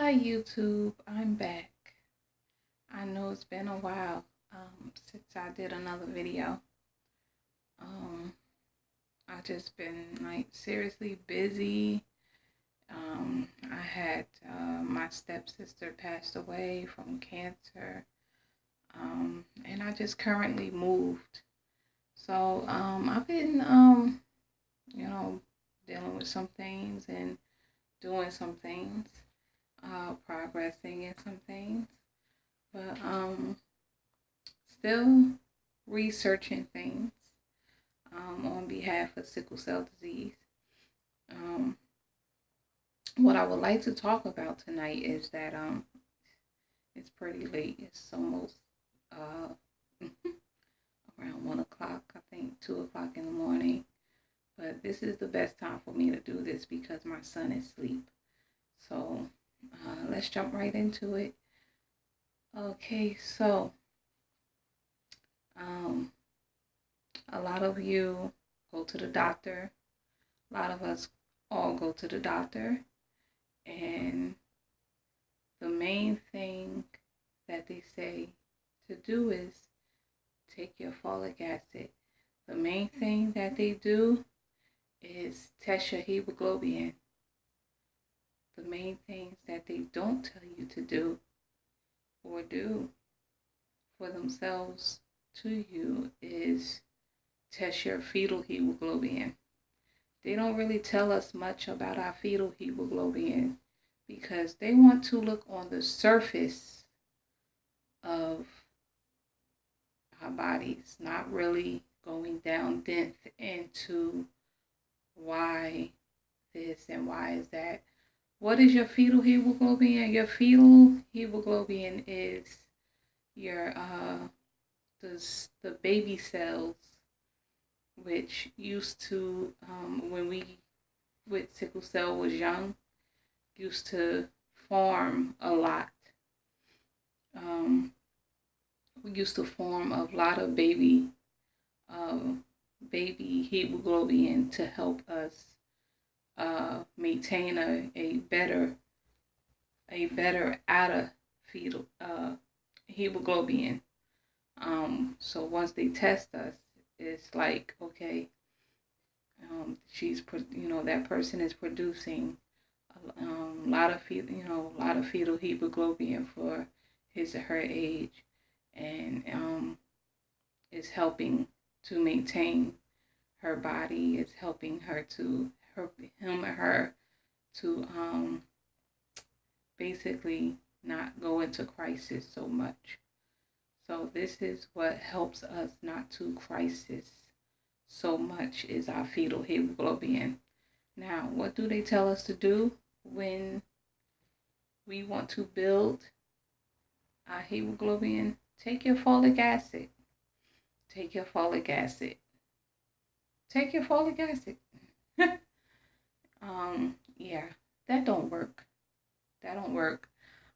Hi YouTube, I'm back. I know it's been a while since I did another video. Um, I just been like seriously busy. I had my stepsister passed away from cancer, and I just currently moved. So I've been you know dealing with some things and doing some things, progressing in some things. But still researching things on behalf of sickle cell disease. Um, what I would like to talk about tonight is that it's pretty late. It's almost uh, around 1 o'clock, I think 2 o'clock in the morning. But this is the best time for me to do this because my son is asleep. So let's jump right into it. Okay, so um, a lot of you go to the doctor. A lot of us all go to the doctor, and the main thing that they say to do is take your folic acid. The main thing that they do is test your hemoglobin. The main things that they don't tell you to do or do for themselves to you is test your fetal hemoglobin. They don't really tell us much about our fetal hemoglobin because they want to look on the surface of our bodies, not really going down depth into why this and why is that. What is your fetal hemoglobin? Your fetal hemoglobin is your the baby cells, which used to when we with sickle cell was young, used to form a lot. We used to form a lot of baby hemoglobin to help us maintain a better outer fetal hemoglobin. So once they test us, it's like, okay, that person is producing a lot of fetal hemoglobin for his or her age, and is helping to maintain her body. It's helping him or her to basically not go into crisis so much. So this is what helps us not to crisis so much is our fetal hemoglobin. Now, what do they tell us to do when we want to build our hemoglobin? Take your folic acid. Take your folic acid. Take your folic acid. Yeah, that don't work. That don't work.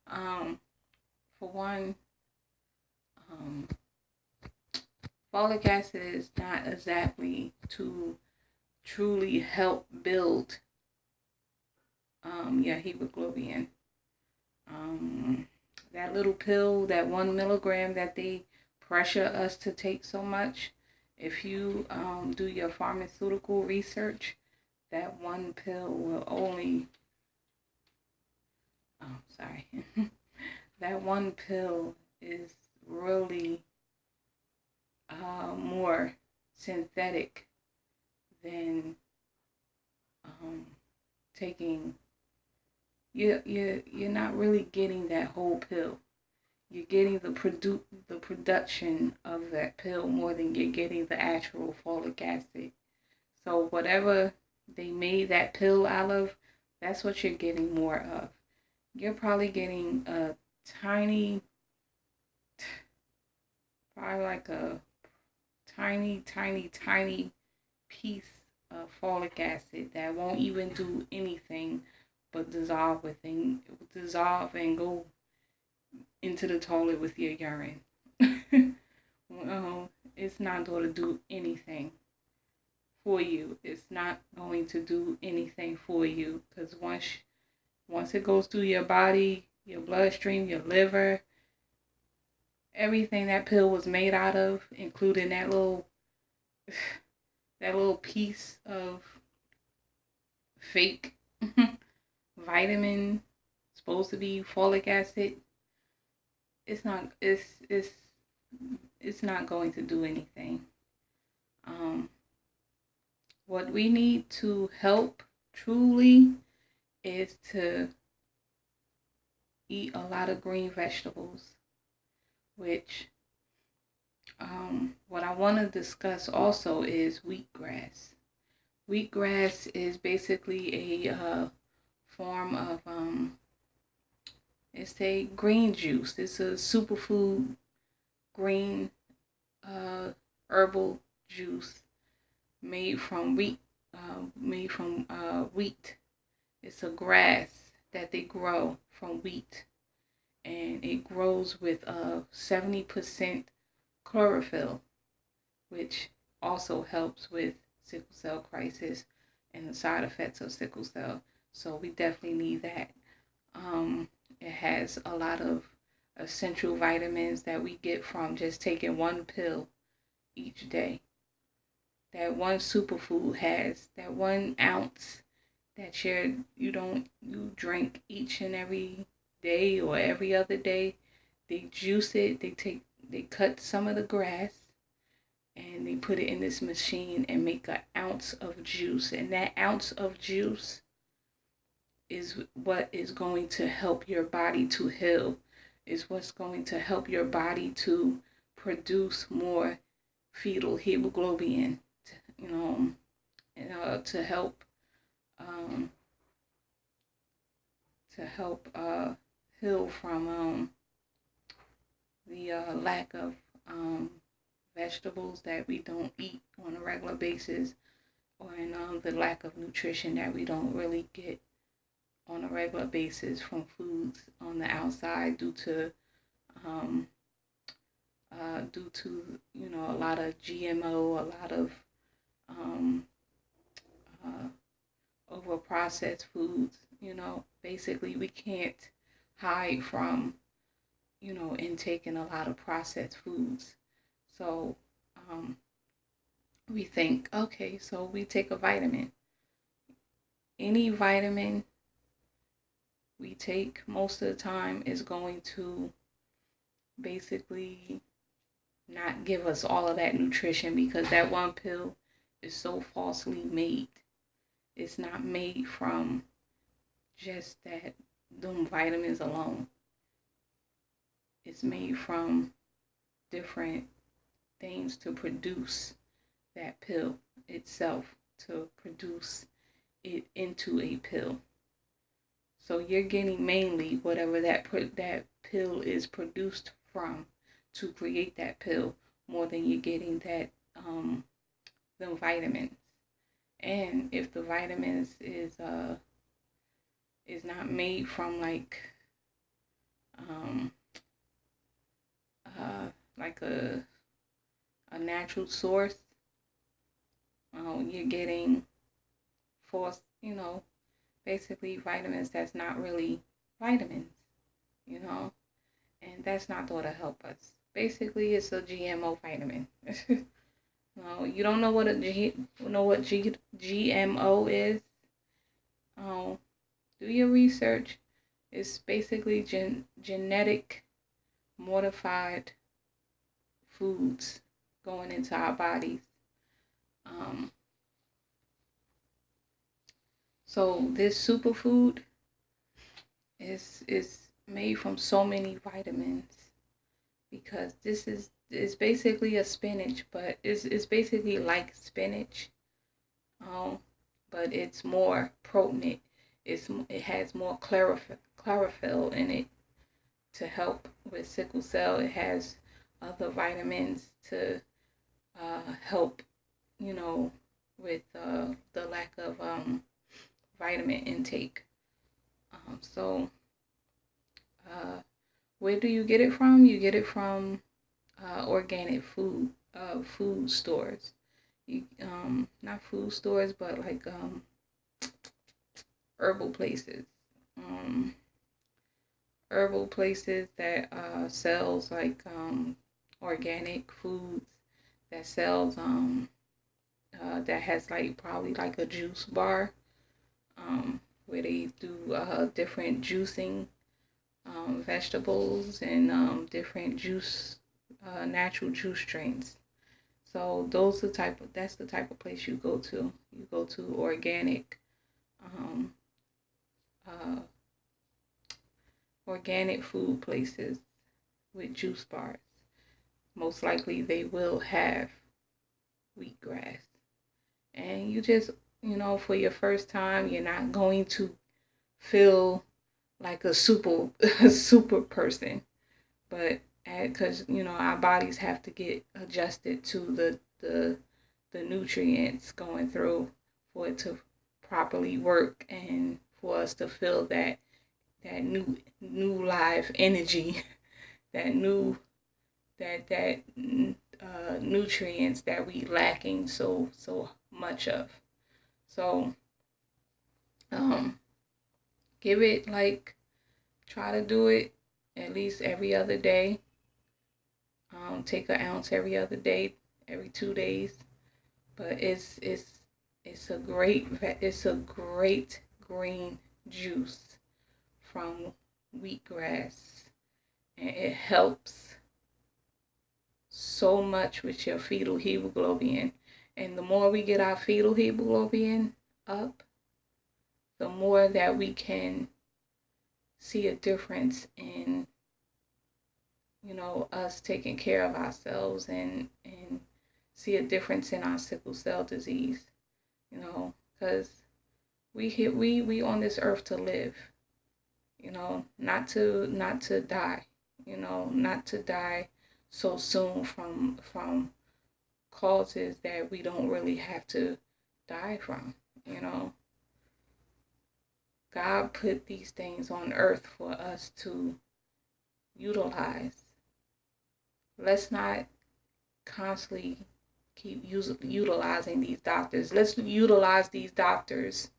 For one, um, folic acid is not exactly to truly help build your hemoglobin. That little pill, that 1 milligram that they pressure us to take so much, if you do your pharmaceutical research, that one pill will only, oh, sorry, that one pill is really more synthetic than taking. You're not really getting that whole pill. You're getting the production of that pill more than you're getting the actual folic acid. So whatever they made that pill out of, that's what you're getting more of. You're probably getting a tiny, probably like a tiny piece of folic acid that won't even do anything but dissolve and go into the toilet with your urine. Well, it's not going to do anything for you. It's not going to do anything for you because once it goes through your body, your bloodstream, your liver, everything that pill was made out of, including that little piece of fake vitamin, supposed to be folic acid, it's not going to do anything. What we need to help truly is to eat a lot of green vegetables, which what I want to discuss also is wheatgrass. Wheatgrass is basically a form of it's a green juice. It's a superfood green herbal juice made from wheat. It's a grass that they grow from wheat, and it grows with 70% chlorophyll, which also helps with sickle cell crisis and the side effects of sickle cell. So we definitely need that. It has a lot of essential vitamins that we get from just taking one pill each day. That one superfood has that 1 ounce that you drink each and every day or every other day. They juice it. They cut some of the grass and they put it in this machine and make 1 ounce of juice. And that ounce of juice is what is going to help your body to heal. Is what's going to help your body to produce more fetal hemoglobin. To help heal from the lack of vegetables that we don't eat on a regular basis, or in the lack of nutrition that we don't really get on a regular basis from foods on the outside due to a lot of GMO, a lot of over processed foods. Basically we can't hide from intaking a lot of processed foods. So we think, okay, so we take a vitamin. Any vitamin we take most of the time is going to basically not give us all of that nutrition, because that one pill is so falsely made. It's not made from just them vitamins alone. It's made from different things to produce that pill itself, to produce it into a pill. So you're getting mainly whatever that pill is produced from to create that pill, more than you're getting them vitamins. And if the vitamins is not made from like a natural source, you're getting forced, basically vitamins that's not really vitamins, and that's not going to help us. Basically, it's a GMO vitamin. No, you don't know what GMO is? Do your research. It's basically genetic modified foods going into our bodies. So this superfood is made from so many vitamins, because it's basically a spinach, but it's basically like spinach, but it's more potent. It has more chlorophyll in it to help with sickle cell. It has other vitamins to help, with the lack of vitamin intake. So where do you get it from? You get it from organic food stores. Not food stores, but like herbal places. herbal places that sells like organic foods, that sells that has like probably like a juice bar, where they do different juicing vegetables and different juice, natural juice strains. So that's the type of place you go to. You go to um, uh, organic food places with juice bars. Most likely they will have wheatgrass. And you just, for your first time, you're not going to feel like a super a super person, but because our bodies have to get adjusted to the nutrients going through for it to properly work and for us to feel that new live energy, that new that nutrients that we lacking so much of. So give it like, try to do it at least every other day. Take an ounce every other day, every 2 days. But it's a great green juice from wheatgrass, and it helps so much with your fetal hemoglobin. And the more we get our fetal hemoglobin up, the more that we can see a difference in us taking care of ourselves, and see a difference in our sickle cell disease, because we on this earth to live, not to die, not to die so soon from causes that we don't really have to die from. God put these things on earth for us to utilize. Let's not constantly keep utilizing these doctors. Let's utilize these doctors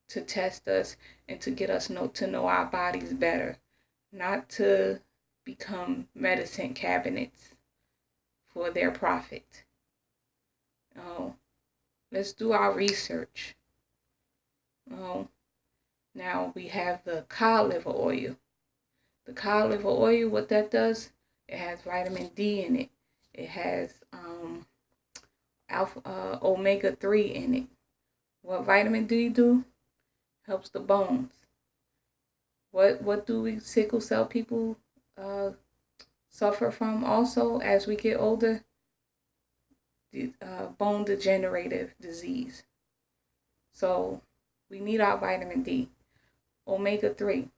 to test us and to get us to know our bodies better, not to become medicine cabinets for their profit. Let's do our research. Now we have the cod liver oil. The cod liver oil, what that does, it has vitamin D in it. It has omega-3 in it. What vitamin D do? Helps the bones. What do we sickle cell people suffer from also as we get older? Bone degenerative disease. So we need our vitamin D. Omega-3,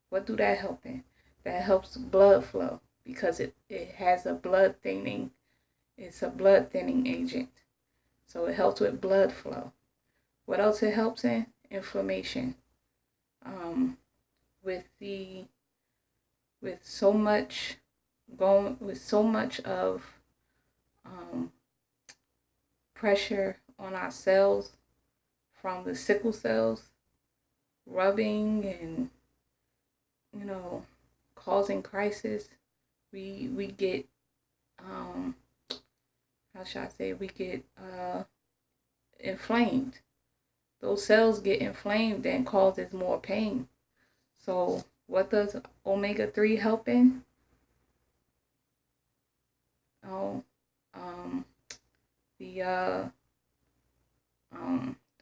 what do that help in? That helps blood flow, because it has a blood thinning. It's a blood thinning agent. So it helps with blood flow. What else it helps in? Inflammation. With so much of pressure on our cells from the sickle cells, rubbing and causing crisis, we get how should I say, we get inflamed. Those cells get inflamed and causes more pain. So what does omega-3 help in?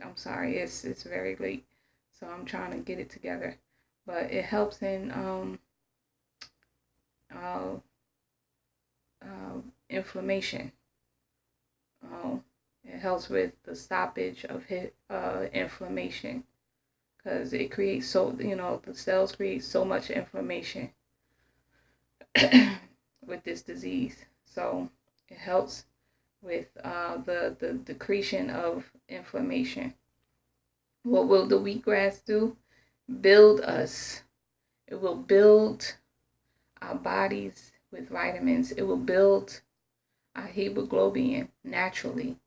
I'm sorry, it's very late, so I'm trying to get it together. But it helps in inflammation. It helps with the stoppage of inflammation, because it creates the cells create so much inflammation with this disease. So it helps with the decretion of inflammation. What will the wheatgrass do? Build us. It will build our bodies with vitamins. It will build our hemoglobin naturally.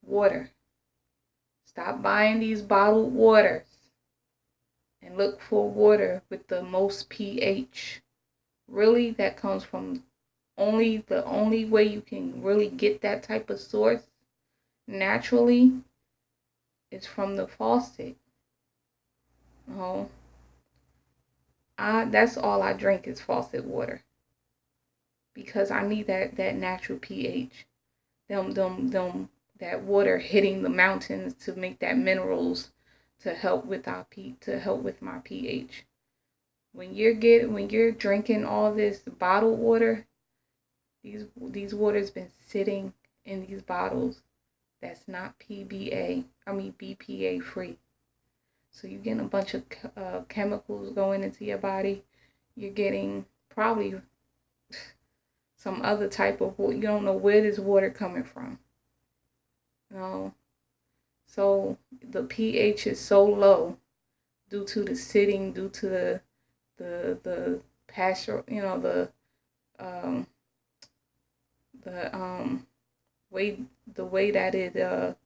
Water. Stop buying these bottled waters and look for water with the most pH. Really, that comes from the only way you can really get that type of source naturally is from the faucet. Oh, that's all I drink is faucet water because I need that natural pH. Them that water hitting the mountains to make that minerals to help with my pH. When you're drinking all this bottled water, these water's been sitting in these bottles that's not BPA free. So you're getting a bunch of chemicals going into your body. You're getting probably some other type of water. You don't know where this water coming from. You know? So the pH is so low due to the sitting, due to the pasture, the way that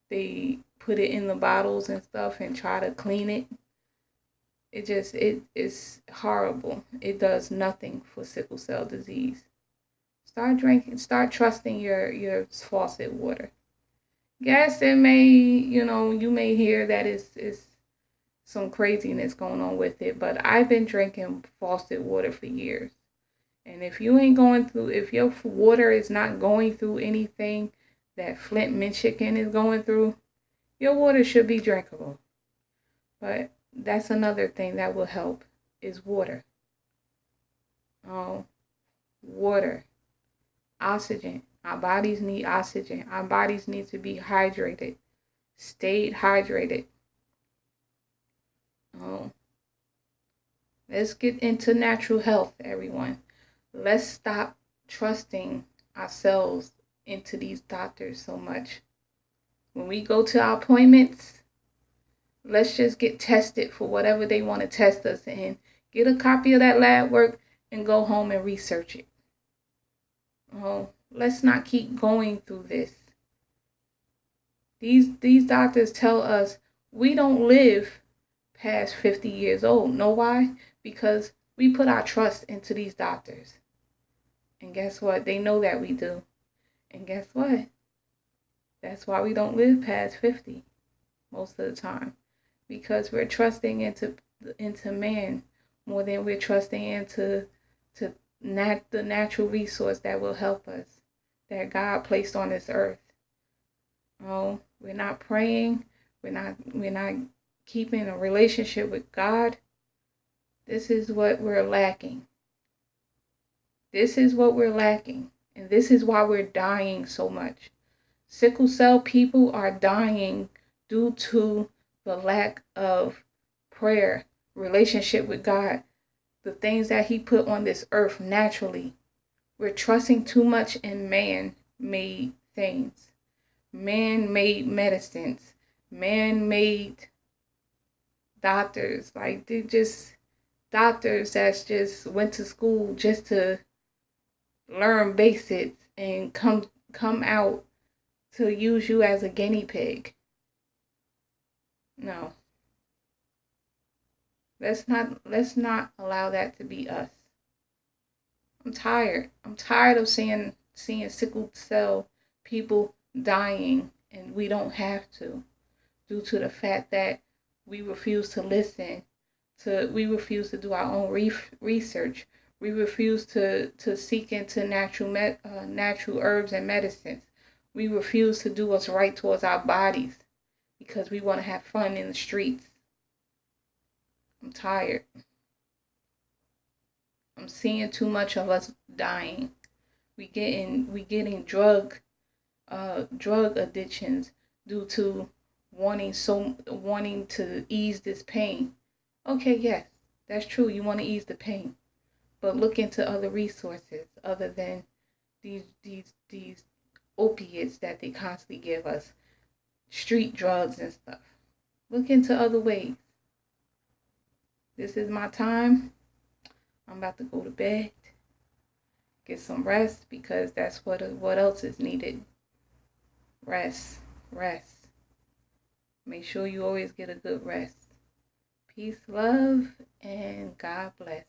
they put it in the bottles and stuff and try to clean it. It's horrible. It does nothing for sickle cell disease. Start trusting your faucet water. Yes, it may, you may hear that it's some craziness going on with it, but I've been drinking faucet water for years. And if your water is not going through anything that Flint, Michigan is going through, your water should be drinkable. But that's another thing that will help is water. Oh, water. Oxygen. Our bodies need oxygen. Our bodies need to be hydrated. Stay hydrated. Oh, let's get into natural health, everyone. Let's stop trusting ourselves into these doctors so much. When we go to our appointments, let's just get tested for whatever they want to test us in. Get a copy of that lab work and go home and research it. Oh, let's not keep going through this. These doctors tell us we don't live past 50 years old. Know why? Because we put our trust into these doctors. And guess what? They know that we do. And guess what? That's why we don't live past 50 most of the time. Because we're trusting into man more than we're trusting into the natural resource that will help us, that God placed on this earth. Oh, we're not praying. We're not keeping a relationship with God. This is what we're lacking. This is what we're lacking. And this is why we're dying so much. Sickle cell people are dying due to the lack of prayer, relationship with God, the things that He put on this earth naturally. We're trusting too much in man-made things, man-made medicines, man-made doctors. Like, they're just doctors that just went to school just to learn basics and come out to use you as a guinea pig. No. Let's not allow that to be us. I'm tired. I'm tired of seeing sickle cell people dying, and we don't have to, due to the fact that we refuse to listen. We refuse to do our own research. We refuse to seek into natural herbs and medicines. We refuse to do what's right towards our bodies because we want to have fun in the streets. I'm tired. I'm seeing too much of us dying. We getting drug addictions due to wanting to ease this pain. Okay, yes, that's true. You want to ease the pain, but look into other resources other than these opiates that they constantly give us, street drugs and stuff. Look into other ways. This is my time. I'm about to go to bed, get some rest, because that's what else is needed. Rest. Make sure you always get a good rest. Peace, love, and God bless.